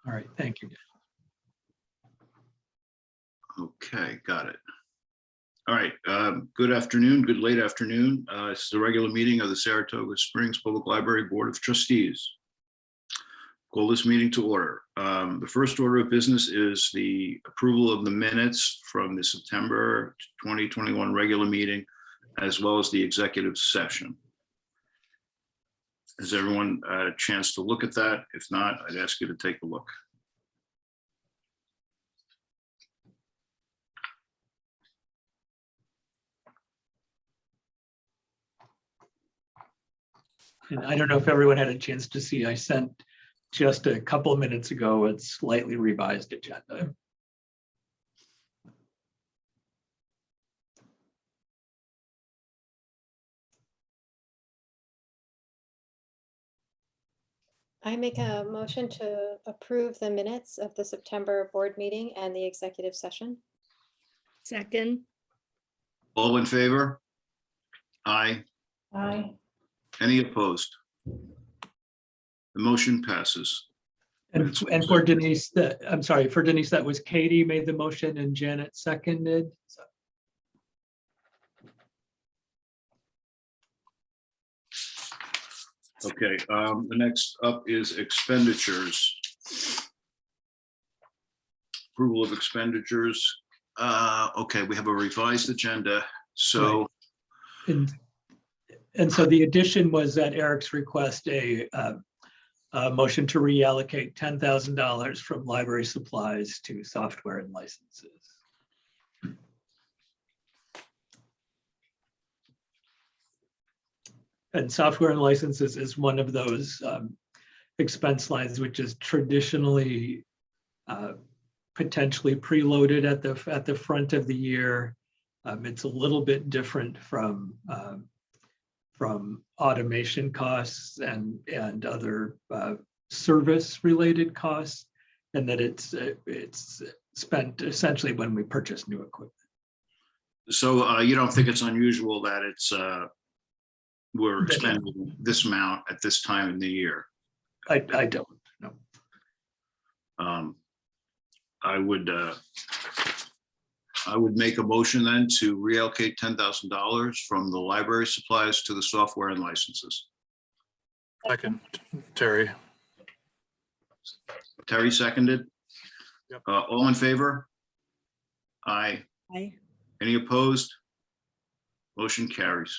All right, thank you. Okay, got it. All right, good afternoon, good late afternoon. This is a regular meeting of the Saratoga Springs Public Library Board of Trustees. Call this meeting to order. The first order of business is the approval of the minutes from the September 2021 regular meeting, as well as the executive session. Has everyone had a chance to look at that? If not, I'd ask you to take a look. And I don't know if everyone had a chance to see, I sent just a couple of minutes ago a slightly revised agenda. I make a motion to approve the minutes of the September board meeting and the executive session. Second. All in favor? Aye. Aye. Any opposed? The motion passes. And for Denise, I'm sorry, for Denise, that was Katie made the motion and Janet seconded. So, Okay, the next up is expenditures. Approval of expenditures. Okay, we have a revised agenda. So and so the addition was at Eric's request, a motion to reallocate $10,000 from library supplies to software and licenses. And software and licenses is one of those expense lines which is traditionally potentially preloaded at the front of the year. It's a little bit different from automation costs and other service-related costs, and that it's spent essentially when we purchase new equipment. So you don't think it's unusual that it's we're expending this amount at this time in the year? I don't know. I would make a motion then to reallocate $10,000 from the library supplies to the software and licenses. Second, Terry. Terry seconded. Yep. All in favor? Aye. Aye. Any opposed? Motion carries.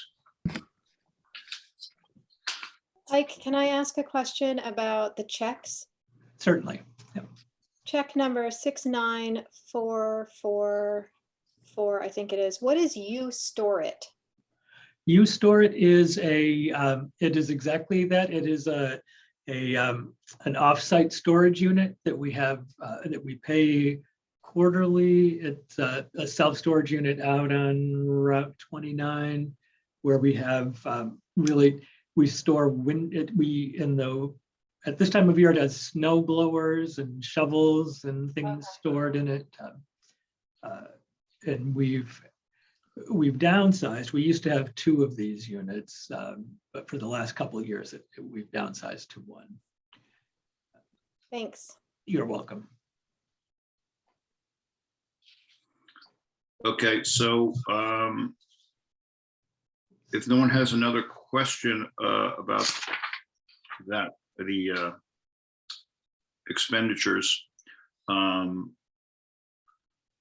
Ike, can I ask a question about the checks? Certainly. Yeah. Check number 69444, I think it is. What is you store it? You store it is it is exactly that. It is an offsite storage unit that we have that we pay quarterly. It's a self-storage unit out on Route 29 where we have we store at this time of year, it has snow blowers and shovels and things stored in it. And we've downsized. We used to have 2 of these units, but for the last couple of years, we've downsized to 1. Thanks. You're welcome. Okay, so if no one has another question about that, the expenditures, I'm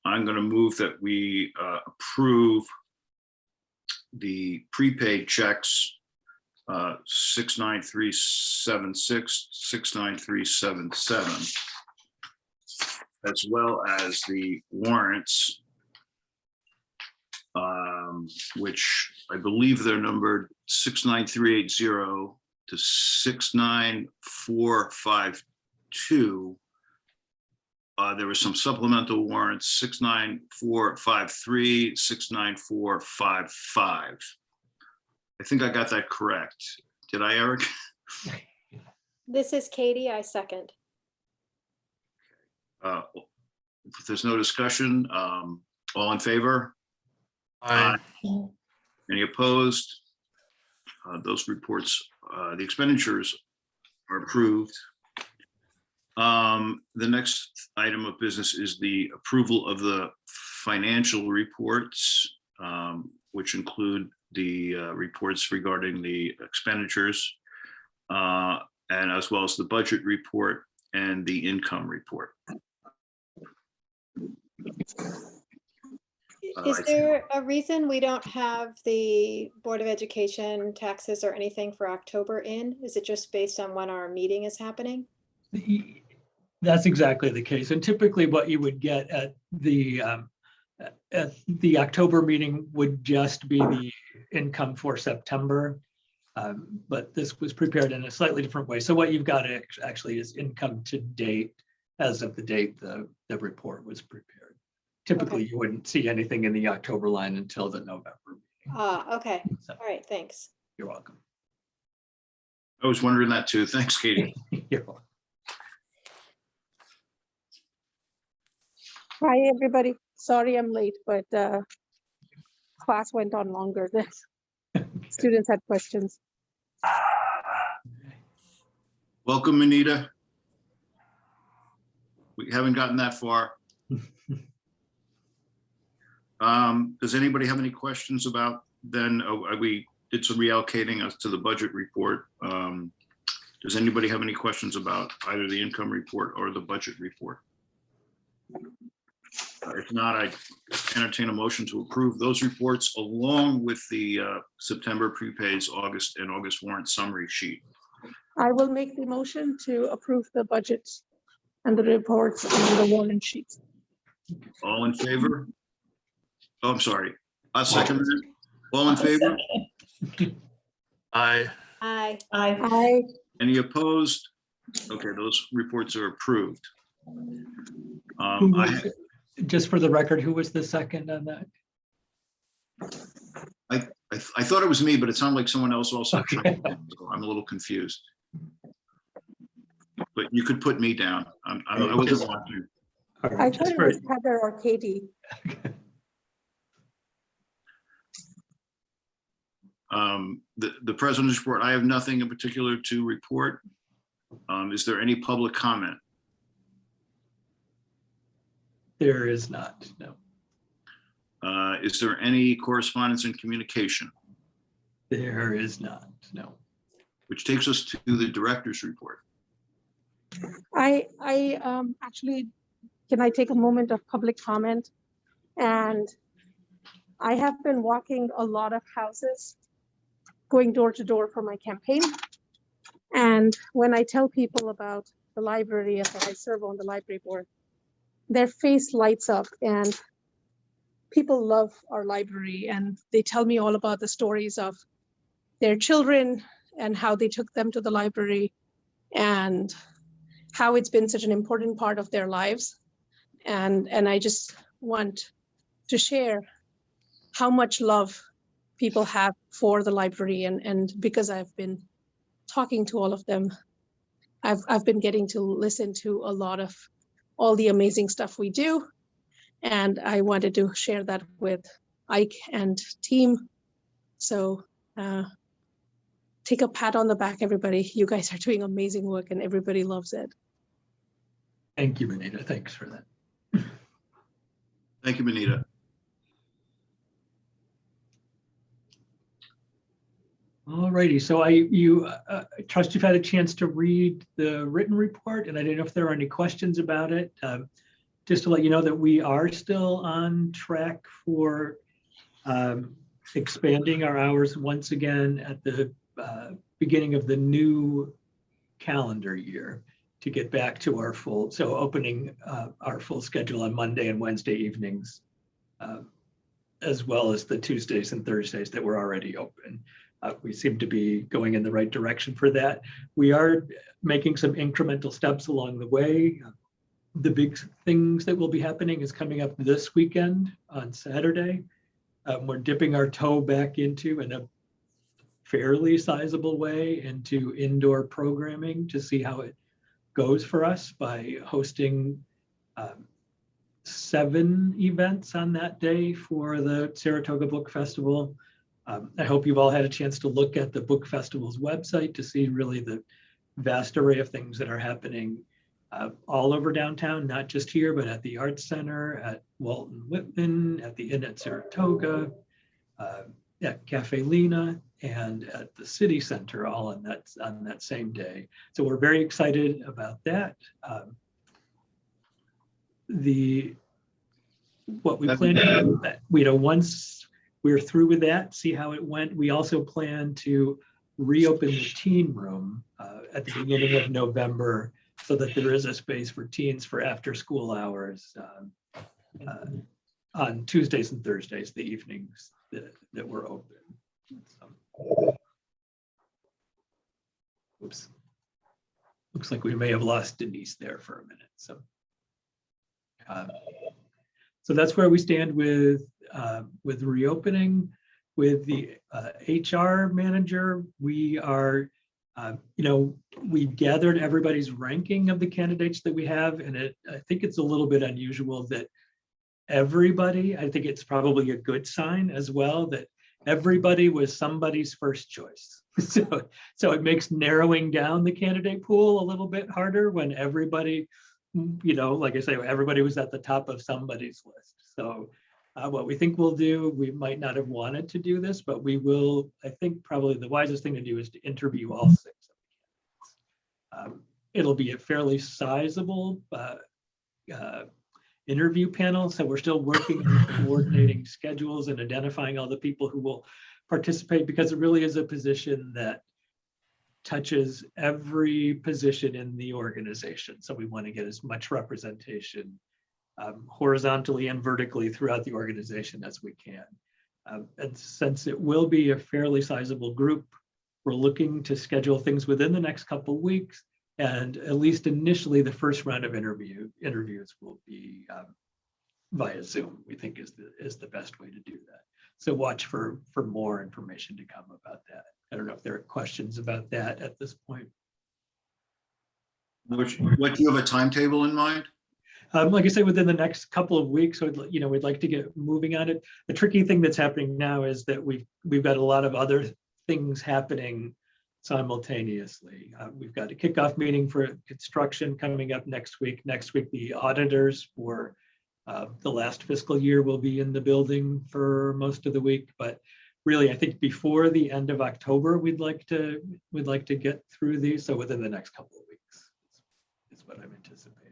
going to move that we approve the prepaid checks 69376, 69377, as well as the warrants, which I believe they're numbered 69380 to 69452. There were some supplemental warrants, 69453, 69455. I think I got that correct. Did I, Eric? This is Katie, I second. If there's no discussion, all in favor? Aye. Any opposed? Those reports, the expenditures are approved. The next item of business is the approval of the financial reports, which include the reports regarding the expenditures, and as well as the budget report and the income report. Is there a reason we don't have the Board of Education taxes or anything for October in? Is it just based on when our meeting is happening? That's exactly the case. And typically what you would get at the October meeting would just be the income for September. But this was prepared in a slightly different way. So what you've got actually is income to date as of the date the report was prepared. Typically, you wouldn't see anything in the October line until the November meeting. Ah, okay. So, All right, thanks. you're welcome. I was wondering that too. Thanks, Katie. You're welcome. Hi, everybody. Sorry I'm late, but class went on longer than students had questions. Welcome, Anita. We haven't gotten that far. Does anybody have any questions about then? We did some reallocating as to the budget report. Does anybody have any questions about either the income report or the budget report? If not, I entertain a motion to approve those reports along with the September prepaids, August and August warrant summary sheet. I will make the motion to approve the budgets and the reports and the warrant sheets. All in favor? Oh, I'm sorry. I'll second it. All in favor? Aye. Aye. I, Any opposed? Okay, those reports are approved. Who was- Just for the record, who was the second on that? I thought it was me, but it sounded like someone else also. Okay. chimed in, so I'm a little confused. But you could put me down. I wasn't watching. All I right, thought just it for- was Heather or Katie. The president's report, I have nothing in particular to report. Is there any public comment? There is not, no. Is there any correspondence and communication? There is not, no. Which takes us to the director's report. I actually, can I take a moment of public comment? And I have been walking a lot of houses, going door to door for my campaign. And when I tell people about the library and that I serve on the library board, their face lights up and people love our library and they tell me all about the stories of their children and how they took them to the library and how it's been such an important part of their lives. And I just want to share how much love people have for the library. And because I've been talking to all of them, I've been getting to listen to a lot of all the amazing stuff we do. And I wanted to share that with Ike and team. So take a pat on the back, everybody. You guys are doing amazing work and everybody loves it. Thank you, Benita. Thanks for that. Thank you, Benita. All righty, so I trust you've had a chance to read the written report, and I didn't know if there are any questions about it. Just to let you know that we are still on track for expanding our hours once again at the beginning of the new calendar year to get back to our full, so opening our full schedule on Monday and Wednesday evenings, as well as the Tuesdays and Thursdays that were already open. We seem to be going in the right direction for that. We are making some incremental steps along the way. The big things that will be happening is coming up this weekend on Saturday. We're dipping our toe back into, in a fairly sizable way, into indoor programming to see how it goes for us by hosting 7 events on that day for the Saratoga Book Festival. I hope you've all had a chance to look at the book festival's website to see really the vast array of things that are happening all over downtown, not just here, but at the Arts Center, at Walton Whitman, at the Inn at Saratoga, at Cafe Lena, and at the City Center, all on that same day. So we're very excited about that. What we plan to do, once we're through with that, see how it went. We also plan to reopen the teen room at the beginning of November, so that there is a space for teens for after school hours on Tuesdays and Thursdays, the evenings that we're open. So, oops. Looks like we may have lost Denise there for a minute. So that's where we stand with reopening. With the HR manager, we are, we gathered everybody's ranking of the candidates that we have, and I think it's a little bit unusual that everybody, I think it's probably a good sign as well, that everybody was somebody's first choice. So it makes narrowing down the candidate pool a little bit harder when everybody, like I say, everybody was at the top of somebody's list. So what we think we'll do, we might not have wanted to do this, but we will, I think probably the wisest thing to do is to interview all 6 of the candidates. It'll be a fairly sizable interview panel, so we're still working on coordinating schedules and identifying all the people who will participate, because it really is a position that touches every position in the organization. So we want to get as much representation horizontally and vertically throughout the organization as we can. And since it will be a fairly sizable group, we're looking to schedule things within the next couple of weeks. And at least initially, the first round of interviews will be via Zoom, we think is the best way to do that. So watch for more information to come about that. I don't know if there are questions about that at this point. What do you have a timetable in mind? Like I say, within the next couple of weeks, we'd like to get moving on it. The tricky thing that's happening now is that we've got a lot of other things happening simultaneously. We've got a kickoff meeting for construction coming up next week. Next week, the auditors for the last fiscal year will be in the building for most of the week. But really, I think before the end of October, we'd like to get through these. So within the next couple of weeks is what I'm anticipating.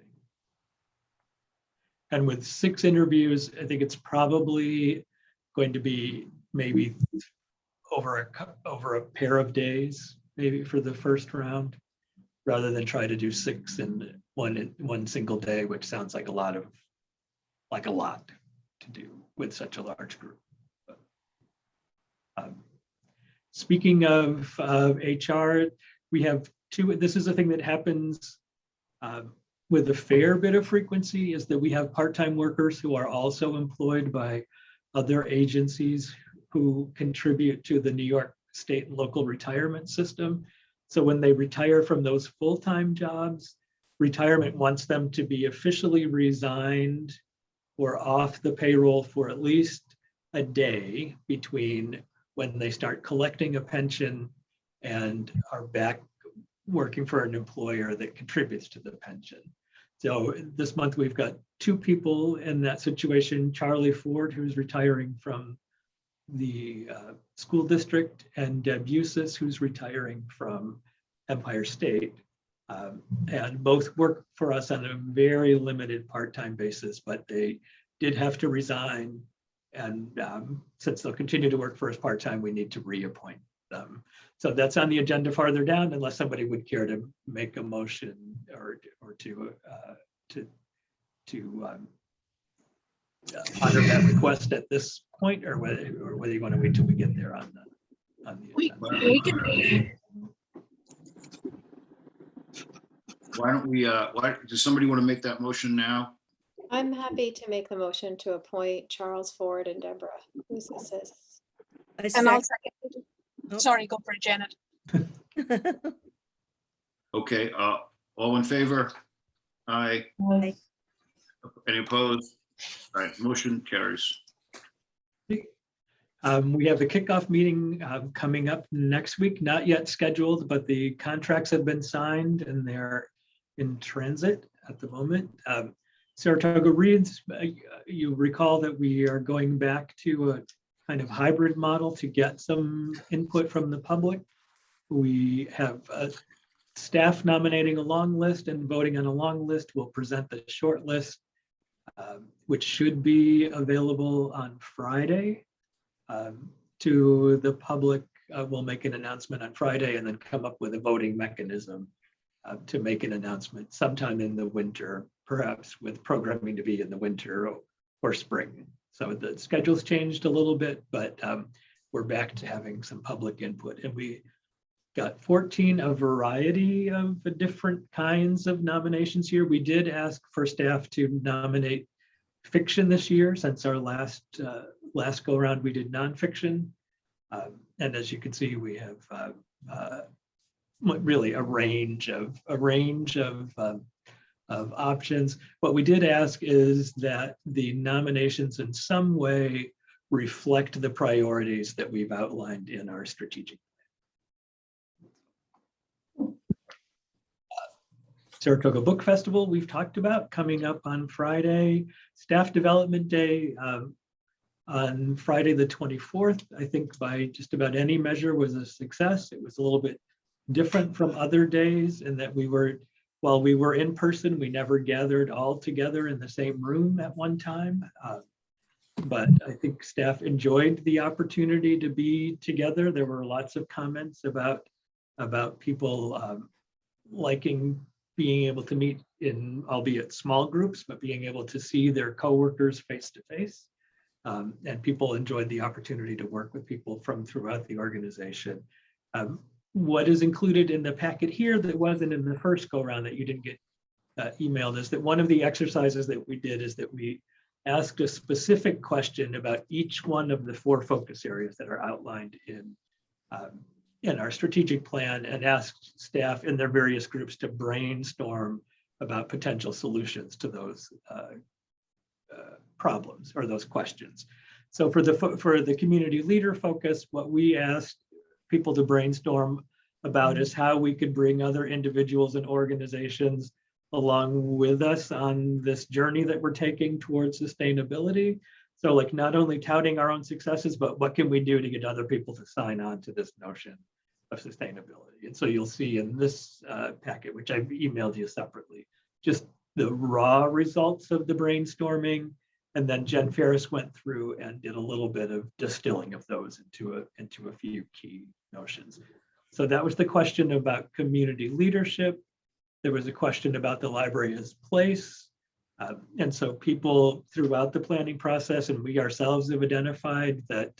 And with 6 interviews, I think it's probably going to be maybe over a pair of days, maybe for the first round, rather than try to do 6 in one single day, which sounds like a lot to do with such a large group. But, speaking of HR, we have 2. This is a thing that happens with a fair bit of frequency, is that we have part-time workers who are also employed by other agencies who contribute to the New York state and local retirement system. So when they retire from those full-time jobs, retirement wants them to be officially resigned or off the payroll for at least a day between when they start collecting a pension and are back working for an employer that contributes to the pension. So this month we've got 2 people in that situation: Charlie Ford, who's retiring from the school district, and Deb Eusis, who's retiring from Empire State. And both work for us on a very limited part-time basis, but they did have to resign. And since they'll continue to work for us part-time, we need to reappoint them. So that's on the agenda farther down, unless somebody would care to make a motion or to honor that request at this point, or whether you want to wait till we get there on the agenda. We can. Why don't we, does somebody want to make that motion now? I'm happy to make the motion to appoint Charles Ford and Deborah Eusis. And I'll second. second. Oh. Sorry, go for it, Janet. Okay, all in favor? Aye. Aye. Any opposed? All right, motion carries. We have the kickoff meeting coming up next week, not yet scheduled, but the contracts have been signed and they're in transit at the moment. Saratoga Reads, you recall that we are going back to a kind of hybrid model to get some input from the public. We have staff nominating a long list and voting on a long list. We'll present the short list, which should be available on Friday to the public. We'll make an announcement on Friday and then come up with a voting mechanism to make an announcement sometime in the winter, perhaps with programming to be in the winter or spring. So the schedule's changed a little bit, but we're back to having some public input. And we got 14, a variety of different kinds of nominations here. We did ask for staff to nominate fiction this year. Since our last go around, we did nonfiction. And as you can see, we have really a range of options. What we did ask is that the nominations in some way reflect the priorities that we've outlined in our strategic plan. Saratoga Book Festival, we've talked about coming up on Friday. Staff Development Day on Friday the 24th, I think by just about any measure was a success. It was a little bit different from other days in that while we were in person, we never gathered all together in the same room at one time. But I think staff enjoyed the opportunity to be together. There were lots of comments about people liking being able to meet in, albeit small groups, but being able to see their coworkers face to face. And people enjoyed the opportunity to work with people from throughout the organization. What is included in the packet here that wasn't in the first go round that you didn't get emailed is that one of the exercises that we did is that we asked a specific question about each one of the 4 focus areas that are outlined in our strategic plan, and asked staff in their various groups to brainstorm about potential solutions to those problems or those questions. So for the community leader focus, what we asked people to brainstorm about is how we could bring other individuals and organizations along with us on this journey that we're taking towards sustainability. So like not only touting our own successes, but what can we do to get other people to sign on to this notion of sustainability? And so you'll see in this packet, which I've emailed you separately, just the raw results of the brainstorming. And then Jen Ferris went through and did a little bit of distilling of those into a few key notions. So that was the question about community leadership. There was a question about the library as place. And so people throughout the planning process, and we ourselves have identified that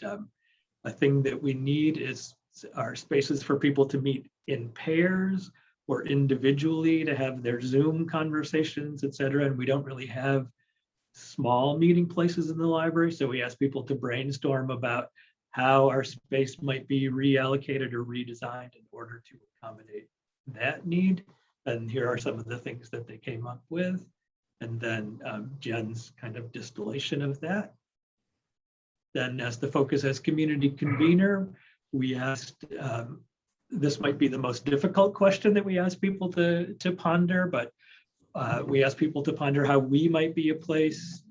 a thing that we need is our spaces for people to meet in pairs or individually to have their Zoom conversations, et cetera. And we don't really have small meeting places in the library. So we asked people to brainstorm about how our space might be reallocated or redesigned in order to accommodate that need. And here are some of the things that they came up with. And then Jen's kind of distillation of that. Then as the focus as community convener, we asked, this might be the most difficult question that we asked people to ponder, but we asked people to ponder how we might be a place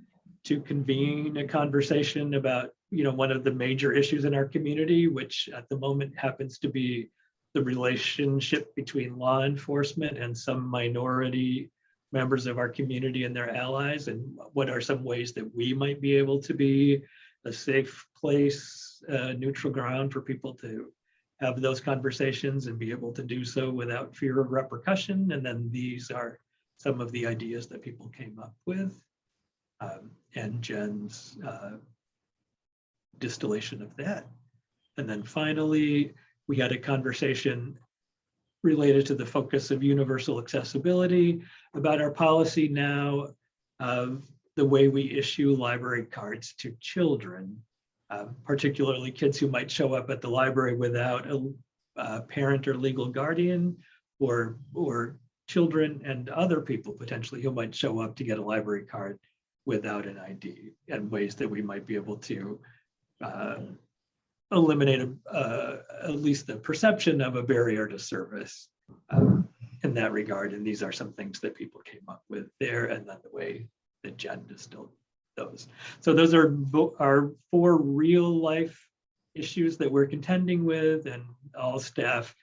to convene a conversation about, one of the major issues in our community, which at the moment happens to be the relationship between law enforcement and some minority members of our community and their allies, and what are some ways that we might be able to be a safe place, neutral ground for people to have those conversations and be able to do so without fear of repercussion. And then these are some of the ideas that people came up with, and Jen's distillation of that. And then finally, we had a conversation related to the focus of universal accessibility about our policy now of the way we issue library cards to children, particularly kids who might show up at the library without a parent or legal guardian, or children and other people potentially who might show up to get a library card without an ID, and ways that we might be able to eliminate at least the perception of a barrier to service in that regard. And these are some things that people came up with there, and then the way the Jen distilled those. So those are our 4 real life issues that we're contending with, and all staff,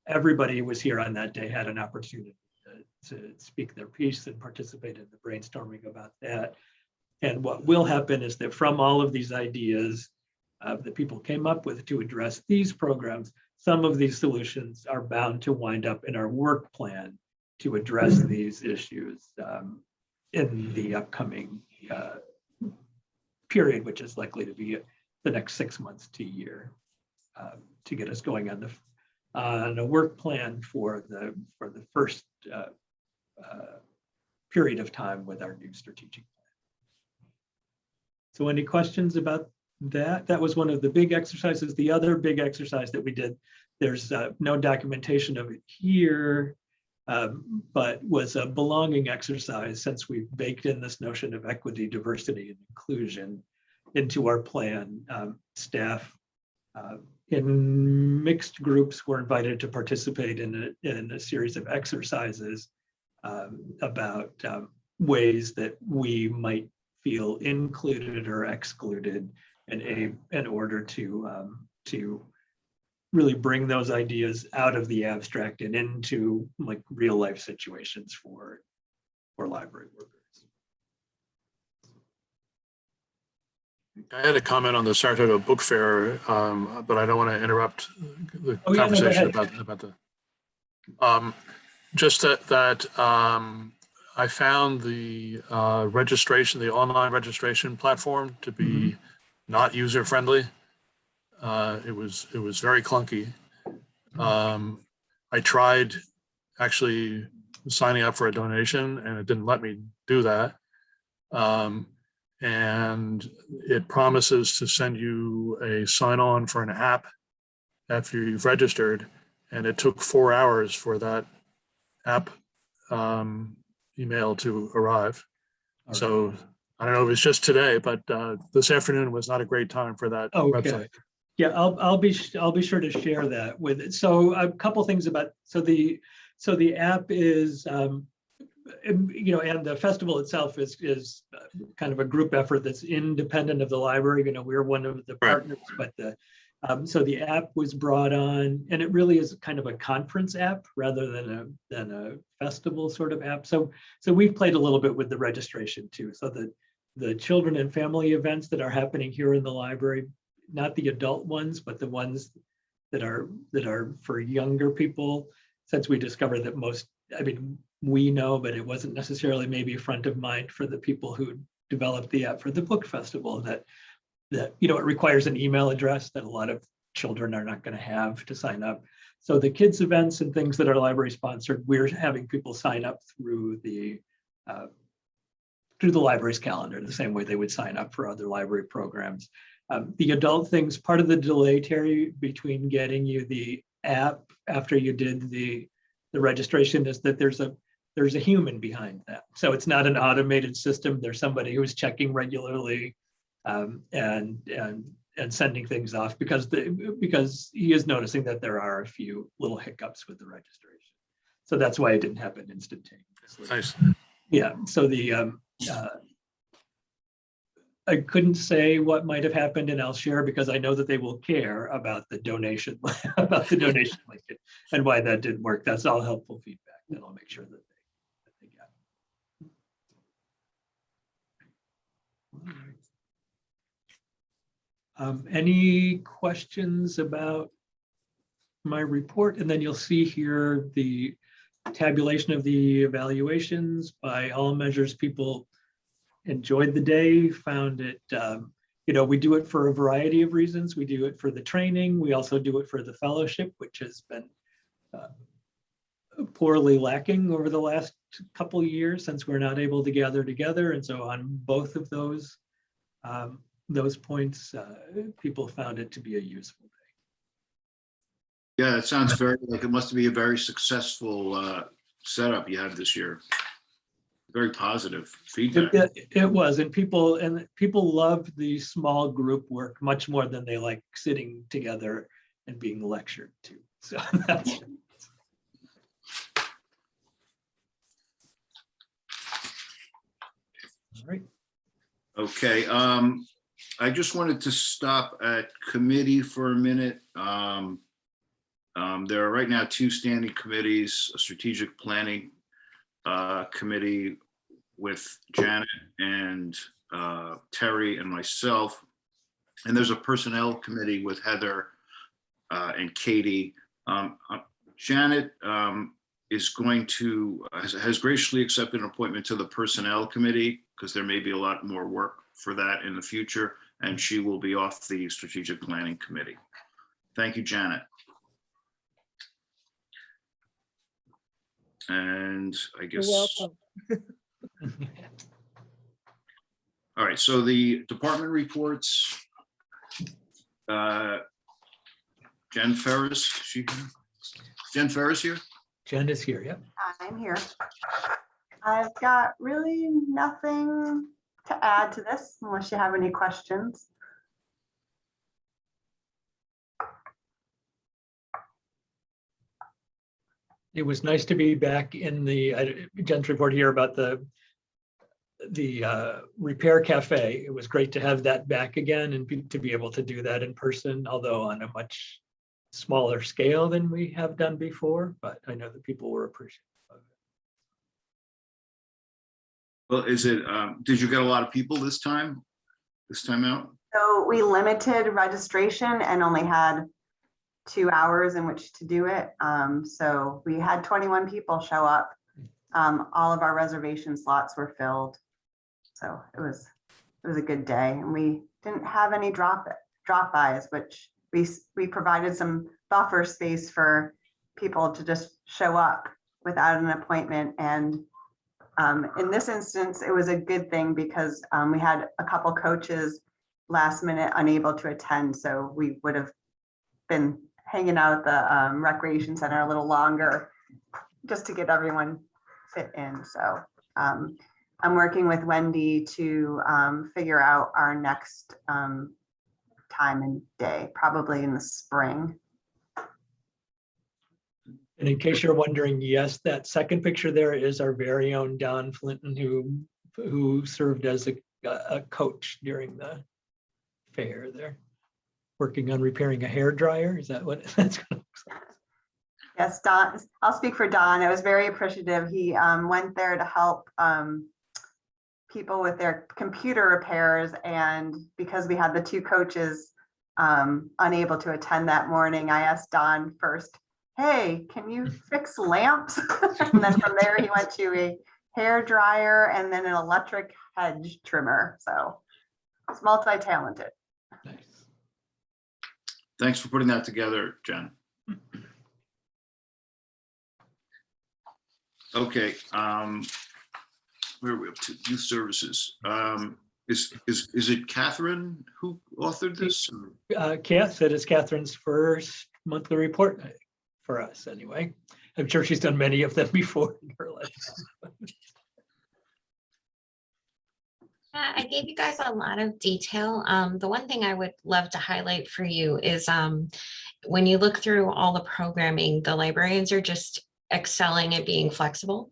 everybody was here on that day, had an opportunity to speak their piece and participate in the brainstorming about that. And what will happen is that from all of these ideas that people came up with to address these programs, some of these solutions are bound to wind up in our work plan to address these issues in the upcoming period, which is likely to be the next 6 months to a year, to get us going on a work plan for the first period of time with our new strategic plan. So any questions about that? That was one of the big exercises. The other big exercise that we did, there's no documentation of it here, but was a belonging exercise, since we've baked in this notion of equity, diversity, and inclusion into our plan. Staff in mixed groups were invited to participate in a series of exercises about ways that we might feel included or excluded in order to really bring those ideas out of the abstract and into like real life situations for library workers. I had a comment on the Saratoga Book Fair, but I don't want to interrupt the Oh, yeah, no, go conversation ahead. about the. Just that I found the registration, the online registration platform, to be not user friendly. It was very clunky. I tried actually signing up for a donation, and it didn't let me do that. And it promises to send you a sign-on for an app after you've registered, and it took 4 hours for that app email to arrive. All So right. I don't know if it's just today, but this afternoon was not a great time for that website. Yeah, I'll be sure to share that with it. So a couple things about the app is and the festival itself is kind of a group effort that's independent of the library. We're one of the partners, but so the app was brought on, and it really is kind of a conference app rather than a festival sort of app. So we've played a little bit with the registration too. So the children and family events that are happening here in the library, not the adult ones, but the ones that are for younger people, since we discovered that we know, but it wasn't necessarily maybe front of mind for the people who developed the app for the book festival, that it requires an email address that a lot of children are not going to have to sign up. So the kids events and things that are library sponsored, we're having people sign up through the library's calendar, the same way they would sign up for other library programs. The adult things, part of the delay, Terry, between getting you the app after you did the registration, is that there's a human behind that. So it's not an automated system. There's somebody who's checking regularly and sending things off, because he is noticing that there are a few little hiccups with the registration. So that's why it didn't happen instantaneously. Nice. Yeah. So I couldn't say what might have happened in I'll share, because I know that they will care about the donation link and why that didn't work. That's all helpful feedback that I'll make sure that they get. Any questions about my report? And then you'll see here the tabulation of the evaluations by all measures. People enjoyed the day, found it, we do it for a variety of reasons. We do it for the training. We also do it for the fellowship, which has been poorly lacking over the last couple of years since we're not able to gather together. And so on both of those points, people found it to be a useful day. Yeah, it sounds very like it must be a very successful setup you had this year. Very positive feedback. It was, and people loved the small group work much more than they like sitting together and being lectured to. So that's All right. Okay, I just wanted to stop at committee for a minute. There are right now 2 standing committees, a strategic planning committee with Janet and Terry and myself. And there's a personnel committee with Heather and Katie. Janet is going to, has graciously accepted an appointment to the personnel committee because there may be a lot more work for that in the future, and she will be off the strategic planning committee. Thank you, Janet. And I guess. You're welcome. All right, so the department reports. Jen Ferris, she here? Jen Ferris here? Jen is here, yep. I'm here. I've got really nothing to add to this unless you have any questions. It was nice to be back in the, Jen's report here about the repair cafe. It was great to have that back again and to be able to do that in person, although on a much smaller scale than we have done before, but I know that people were appreciative of it. Well, is it, did you get a lot of people this time out? So we limited registration and only had 2 hours in which to do it. So we had 21 people show up. All of our reservation slots were filled. So it was a good day, and we didn't have any drop-bys, which we provided some buffer space for people to just show up without an appointment. And in this instance, it was a good thing because we had a couple coaches last minute unable to attend. So we would have been hanging out at the recreation center a little longer just to get everyone fit in. So I'm working with Wendy to figure out our next time and day, probably in the spring. And in case you're wondering, yes, that second picture there is our very own Don Flinton, who served as a coach during the fair there, working on repairing a hair dryer. Is that what that's going to look like? Yes, Don, I'll speak for Don. I was very appreciative. He went there to help people with their computer repairs. And because we had the 2 coaches unable to attend that morning, I asked Don first, hey, can you fix lamps? And then from there, he went to a hair dryer and then an electric hedge trimmer. So it's multi-talented. Nice. Thanks for putting that together, Jen. Okay, where are we up to? Youth services. Is it Catherine who authored this? Kath said it's Catherine's first monthly report for us anyway. I'm sure she's done many of them before in her life. I gave you guys a lot of detail. The one thing I would love to highlight for you is when you look through all the programming, the librarians are just excelling at being flexible.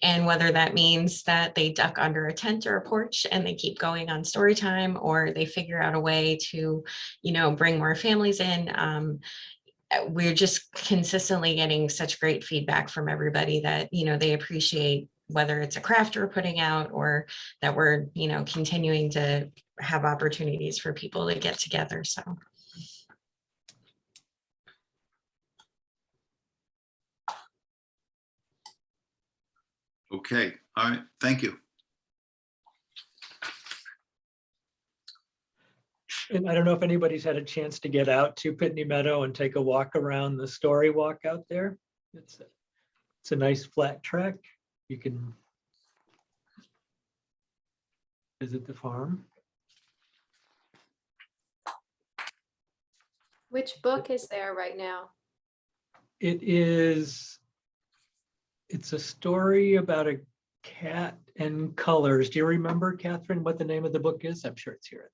And whether that means that they duck under a tent or a porch and they keep going on story time, or they figure out a way to, bring more families in. We're just consistently getting such great feedback from everybody that, they appreciate whether it's a craft we're putting out or that we're, continuing to have opportunities for people to get together. So. Okay, all right, thank you. And I don't know if anybody's had a chance to get out to Pitney Meadow and take a walk around the story walk out there. It's a nice flat track. You can visit the farm. Which book is there right now? It's a story about a cat and colors. Do you remember, Catherine, what the name of the book is? I'm sure it's here in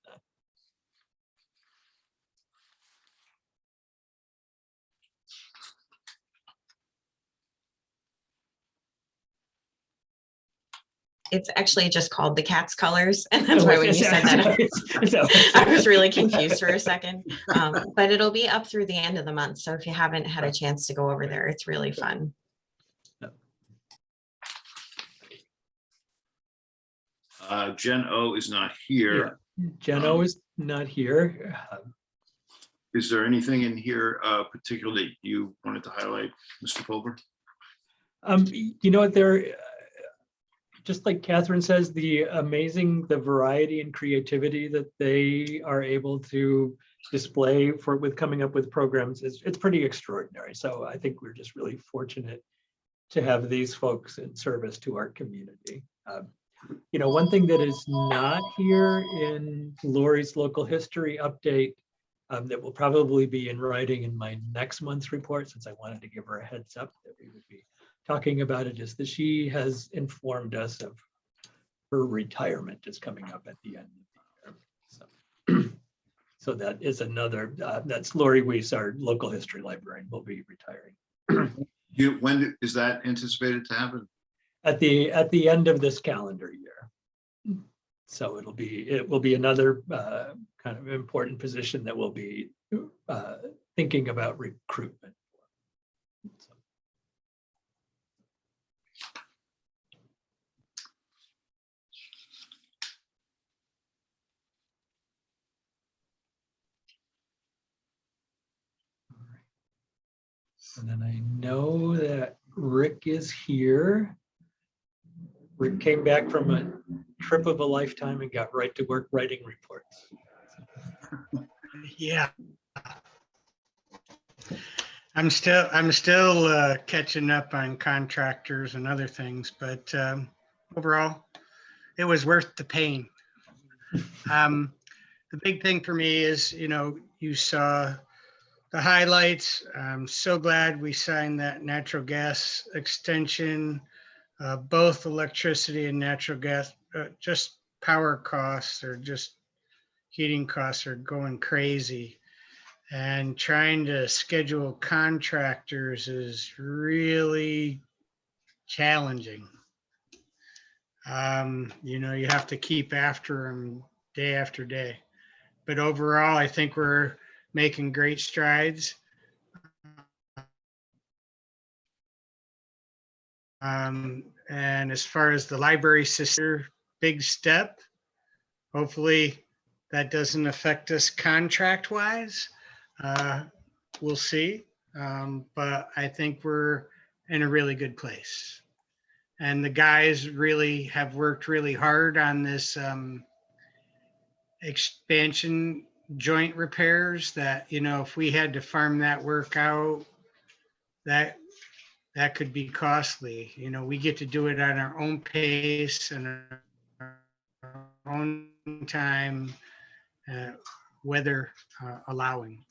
the. It's actually just called the Cat's Colors. And that's why when you said that, I was really confused for a second. But it'll be up through the end of the month. So if you haven't had a chance to go over there, it's really fun. Jen O is not here. Jen O is not here. Is there anything in here particularly you wanted to highlight, Mr. Pulver? You know what, there, just like Catherine says, the variety and creativity that they are able to display with coming up with programs it's pretty extraordinary. So I think we're just really fortunate to have these folks in service to our community. You know, one thing that is not here in Lori's local history update that will probably be in writing in my next month's report, since I wanted to give her a heads up that we would be talking about it, is that she has informed us of her retirement is coming up at the end of the year. So that is another, that's Lori Weiss, our local history librarian, will be retiring. When is that anticipated to happen? At the end of this calendar year. So it will be another kind of important position that we'll be thinking about recruitment. So. And then I know that Rick is here. Rick came back from a trip of a lifetime and got right to work writing reports. Yeah. I'm still catching up on contractors and other things, but overall, it was worth the pain. The big thing for me is, you know, you saw the highlights. I'm so glad we signed that natural gas extension. Both electricity and natural gas, just power costs or just heating costs are going crazy. And trying to schedule contractors is really challenging. You know, you have to keep after them day after day. But overall, I think we're making great strides. And as far as the library system, big step. Hopefully that doesn't affect us contract-wise. We'll see. But I think we're in a really good place. And the guys really have worked really hard on this expansion joint repairs that, you know, if we had to farm that work out, that could be costly. You know, we get to do it at our own pace and our own time, weather allowing.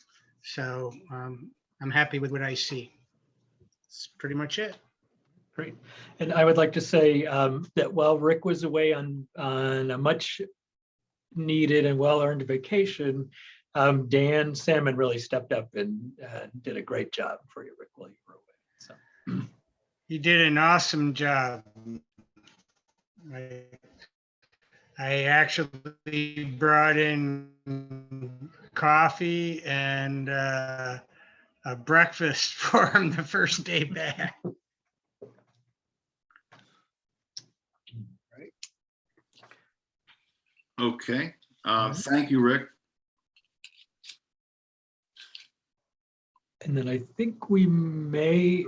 So I'm happy with what I see. That's pretty much it. Great. And I would like to say that while Rick was away on a much needed and well-earned vacation, Dan Salmon really stepped up and did a great job for you, Rick, while you were away. So. You did an awesome job. I actually brought in coffee and a breakfast for him the first day back. Right. Okay. Thank you, Rick. And then I think we may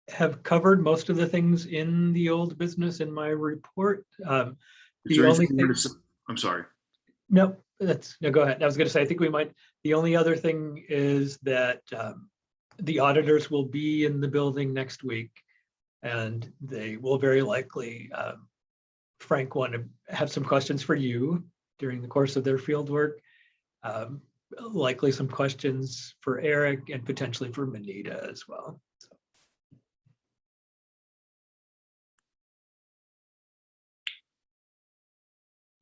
have covered most of the things in the old business in my report. Is there anything more to say? I'm sorry. No, go ahead. I was going to say, I think we might, the only other thing is that the auditors will be in the building next week, and they will very likely, Frank, want to have some questions for you during the course of their field work. Likely some questions for Eric and potentially for Manita as well. So.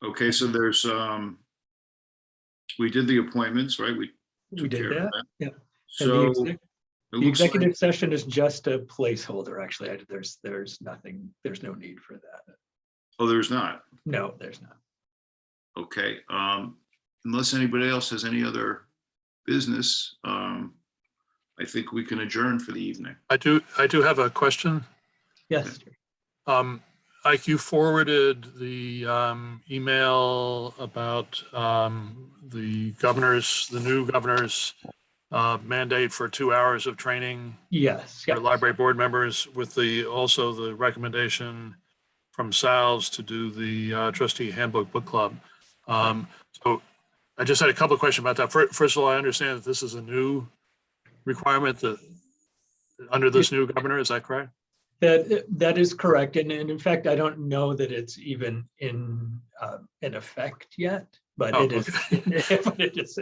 Okay, so there's, we did the appointments, right? We took did care of that. Yeah. So The executive session is just a placeholder, actually. There's nothing, there's no need for that. Oh, there's not. No, there's not. Okay. Unless anybody else has any other business, I think we can adjourn for the evening. I do have a question. Yes. Ike, you forwarded the email about the new governor's mandate for 2 hours of training Yes. for Yeah. library board members with also the recommendation from Sal's to do the trustee handbook book club. So I just had a couple of questions about that. First of all, I understand that this is a new requirement that under this new governor, is that correct? That is correct. And in fact, I don't know that it's even in effect yet, but it is. Okay. But it is.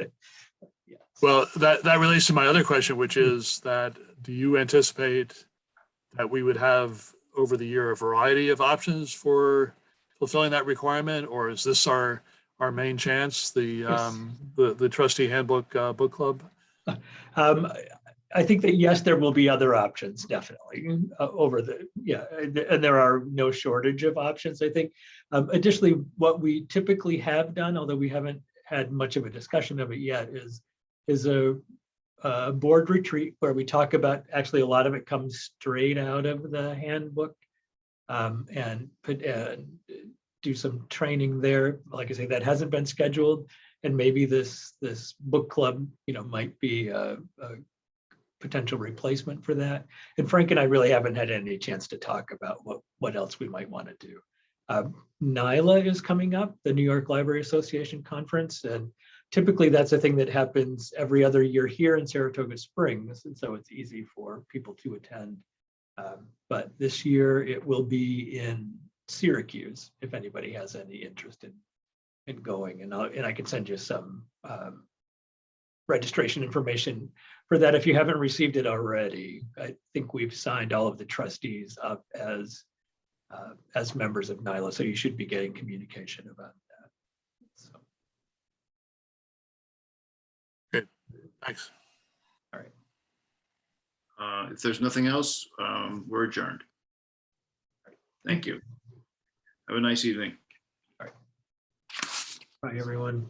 Yes. Well, that relates to my other question, which is that do you anticipate that we would have over the year a variety of options for fulfilling that requirement, or is this our main chance, the trustee handbook book club? I think that yes, there will be other options, definitely and there are no shortage of options. I think additionally, what we typically have done, although we haven't had much of a discussion of it yet, is a board retreat where we talk about, actually a lot of it comes straight out of the handbook, and do some training there. Like I say, that hasn't been scheduled, and maybe this book club, might be a potential replacement for that. And Frank and I really haven't had any chance to talk about what else we might want to do. NYLA is coming up, the New York Library Association Conference, and typically that's a thing that happens every other year here in Saratoga Springs, and so it's easy for people to attend. But this year it will be in Syracuse, if anybody has any interest in going, and I can send you some registration information for that if you haven't received it already. I think we've signed all of the trustees up as members of NYLA, so you should be getting communication about that. So. Good, thanks. All right. If there's nothing else, we're adjourned. Thank you. Have a nice evening. Bye, everyone.